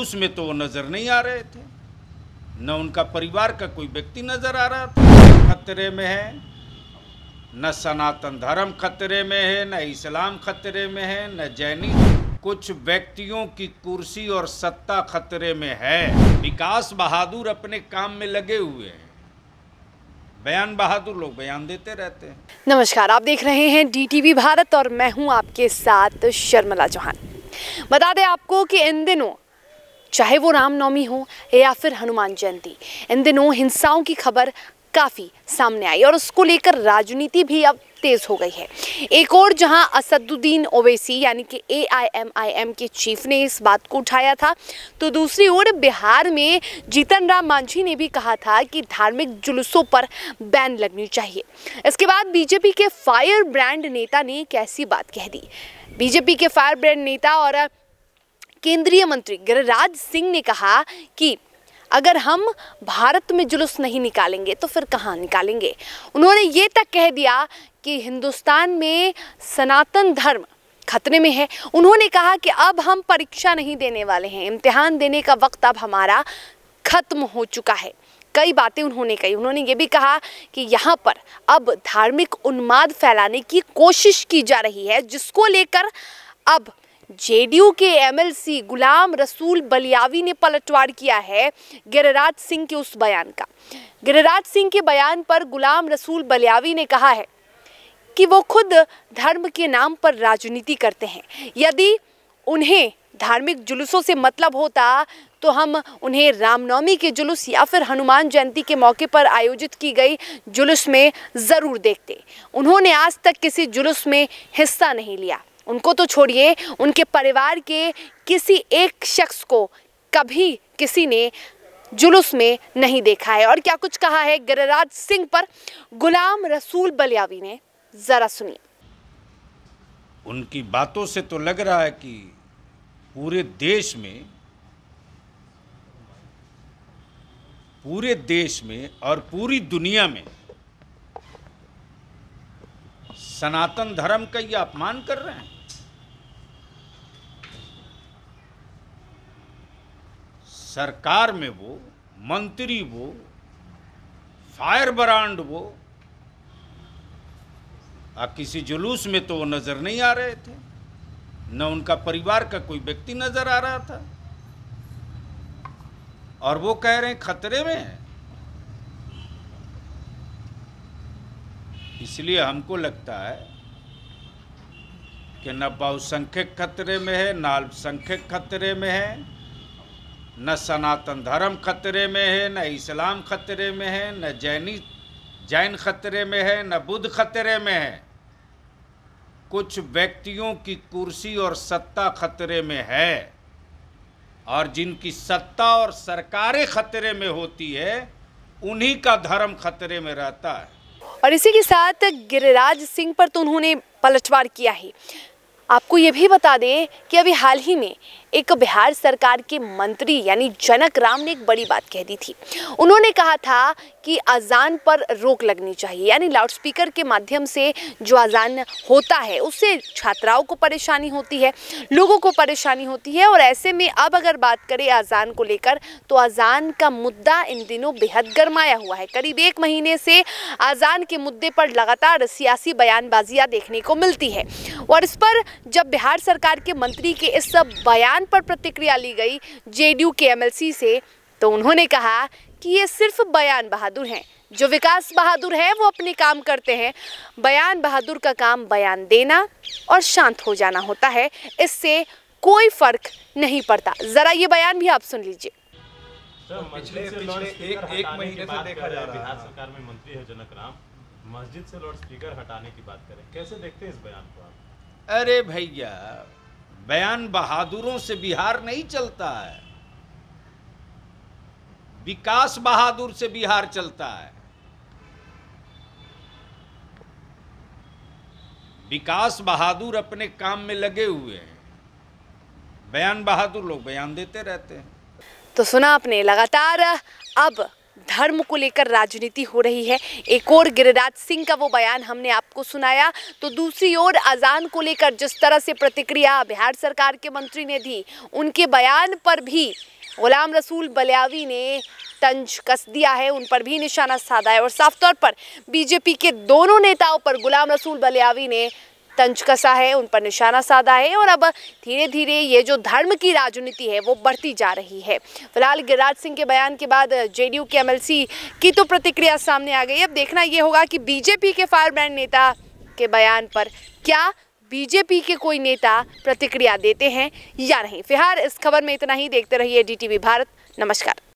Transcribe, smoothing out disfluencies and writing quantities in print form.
जुलूस में तो वो नजर नहीं आ रहे थे, न उनका परिवार का कोई व्यक्ति नजर आ रहा था। खतरे में है, न सनातन धर्म खतरे में है, न इस्लाम खतरे में है, न जैनिज्म। कुछ व्यक्तियों की कुर्सी और सत्ता खतरे में है। विकास बहादुर अपने काम में लगे हुए हैं, बयान बहादुर लोग बयान देते रहते हैं। नमस्कार, आप देख रहे हैं DTV भारत और मैं हूं आपके साथ शर्मिला चौहान। बता दें आपको कि इन दिनों चाहे वो रामनवमी हो या फिर हनुमान जयंती, इन दिनों हिंसाओं की खबर काफ़ी सामने आई और उसको लेकर राजनीति भी अब तेज़ हो गई है। एक और जहां असदुद्दीन ओवैसी यानी कि AIMIM के चीफ ने इस बात को उठाया था, तो दूसरी ओर बिहार में जीतन राम मांझी ने भी कहा था कि धार्मिक जुलूसों पर बैन लगनी चाहिए। इसके बाद बीजेपी के फायर ब्रांड नेता ने एक ऐसी बात कह दी। बीजेपी के फायर ब्रांड नेता और केंद्रीय मंत्री गिरिराज सिंह ने कहा कि अगर हम भारत में जुलूस नहीं निकालेंगे तो फिर कहाँ निकालेंगे। उन्होंने ये तक कह दिया कि हिंदुस्तान में सनातन धर्म खतरे में है। उन्होंने कहा कि अब हम परीक्षा नहीं देने वाले हैं, इम्तिहान देने का वक्त अब हमारा खत्म हो चुका है। कई बातें उन्होंने कही। उन्होंने ये भी कहा कि यहाँ पर अब धार्मिक उन्माद फैलाने की कोशिश की जा रही है, जिसको लेकर अब JDU के MLC गुलाम रसूल बलियावी ने पलटवार किया है गिरिराज सिंह के उस बयान का। गिरिराज सिंह के बयान पर गुलाम रसूल बलियावी ने कहा है कि वो खुद धर्म के नाम पर राजनीति करते हैं। यदि उन्हें धार्मिक जुलूसों से मतलब होता तो हम उन्हें रामनवमी के जुलूस या फिर हनुमान जयंती के मौके पर आयोजित की गई जुलूस में ज़रूर देखते। उन्होंने आज तक किसी जुलूस में हिस्सा नहीं लिया। उनको तो छोड़िए, उनके परिवार के किसी एक शख्स को कभी किसी ने जुलूस में नहीं देखा है। और क्या कुछ कहा है गिरिराज सिंह पर गुलाम रसूल बलियावी ने, जरा सुनिए। उनकी बातों से तो लग रहा है कि पूरे देश में और पूरी दुनिया में सनातन धर्म का ये अपमान कर रहे हैं। सरकार में वो मंत्री, वो फायर ब्रांड, वो किसी जुलूस में तो वो नजर नहीं आ रहे थे, न उनका परिवार का कोई व्यक्ति नजर आ रहा था, और वो कह रहे हैं खतरे में है। इसलिए हमको लगता है कि न बहुसंख्यक खतरे में है, न अल्पसंख्यक खतरे में है, न सनातन धर्म खतरे में है, न इस्लाम खतरे में है, न जैन खतरे में है, न बुद्ध खतरे में है। कुछ व्यक्तियों की कुर्सी और सत्ता खतरे में है, और जिनकी सत्ता और सरकारें खतरे में होती है, उन्हीं का धर्म खतरे में रहता है। और इसी के साथ गिरिराज सिंह पर तो उन्होंने पलटवार किया ही। आपको ये भी बता दें कि अभी हाल ही में एक बिहार सरकार के मंत्री यानी जनक राम ने एक बड़ी बात कह दी थी। उन्होंने कहा था कि अजान पर रोक लगनी चाहिए, यानी लाउडस्पीकर के माध्यम से जो अजान होता है उससे छात्राओं को परेशानी होती है, लोगों को परेशानी होती है। और ऐसे में अब अगर बात करें अजान को लेकर, तो अजान का मुद्दा इन दिनों बेहद गरमाया हुआ है। करीब 1 महीने से अजान के मुद्दे पर लगातार सियासी बयानबाजियां देखने को मिलती है। और इस पर जब बिहार सरकार के मंत्री के इस बयान पर प्रतिक्रिया ली गई JDU के MLC से, तो उन्होंने कहा कि ये सिर्फ बयान बहादुर हैं। जो विकास बहादुर है वो अपने काम करते हैं, बयान बहादुर का काम बयान देना और शांत हो जाना होता है, इससे कोई फर्क नहीं पड़ता। जरा ये बयान भी आप सुन लीजिए। पिछले एक महीने से देखा जा रहा है बिहार सरकार में मंत्री है जनक राम, मस्जिद से लाउडस्पीकर हटाने की बात करें, कैसे देखते हैं इस बयान को आप? अरे भैया, बयान बहादुरों से बिहार नहीं चलता है, विकास बहादुर से बिहार चलता है। विकास बहादुर अपने काम में लगे हुए हैं, बयान बहादुर लोग बयान देते रहते हैं। तो सुना आपने, लगातार अब धर्म को लेकर राजनीति हो रही है। एक और गिरिराज सिंह का वो बयान हमने आपको सुनाया, तो दूसरी ओर अजान को लेकर जिस तरह से प्रतिक्रिया बिहार सरकार के मंत्री ने दी, उनके बयान पर भी गुलाम रसूल बलियावी ने तंज कस दिया है, उन पर भी निशाना साधा है और साफ तौर पर बीजेपी के दोनों नेताओं पर गुलाम रसूल बलियावी ने तंज कसा है, उन पर निशाना साधा है और अब धीरे धीरे ये जो धर्म की राजनीति है वो बढ़ती जा रही है। फिलहाल गिरिराज सिंह के बयान के बाद जेडीयू के एमएलसी की तो प्रतिक्रिया सामने आ गई। अब देखना ये होगा कि बीजेपी के फायरब्रांड नेता के बयान पर क्या बीजेपी के कोई नेता प्रतिक्रिया देते हैं या नहीं। फिलहाल इस खबर में इतना ही। देखते रहिए DTV भारत। नमस्कार।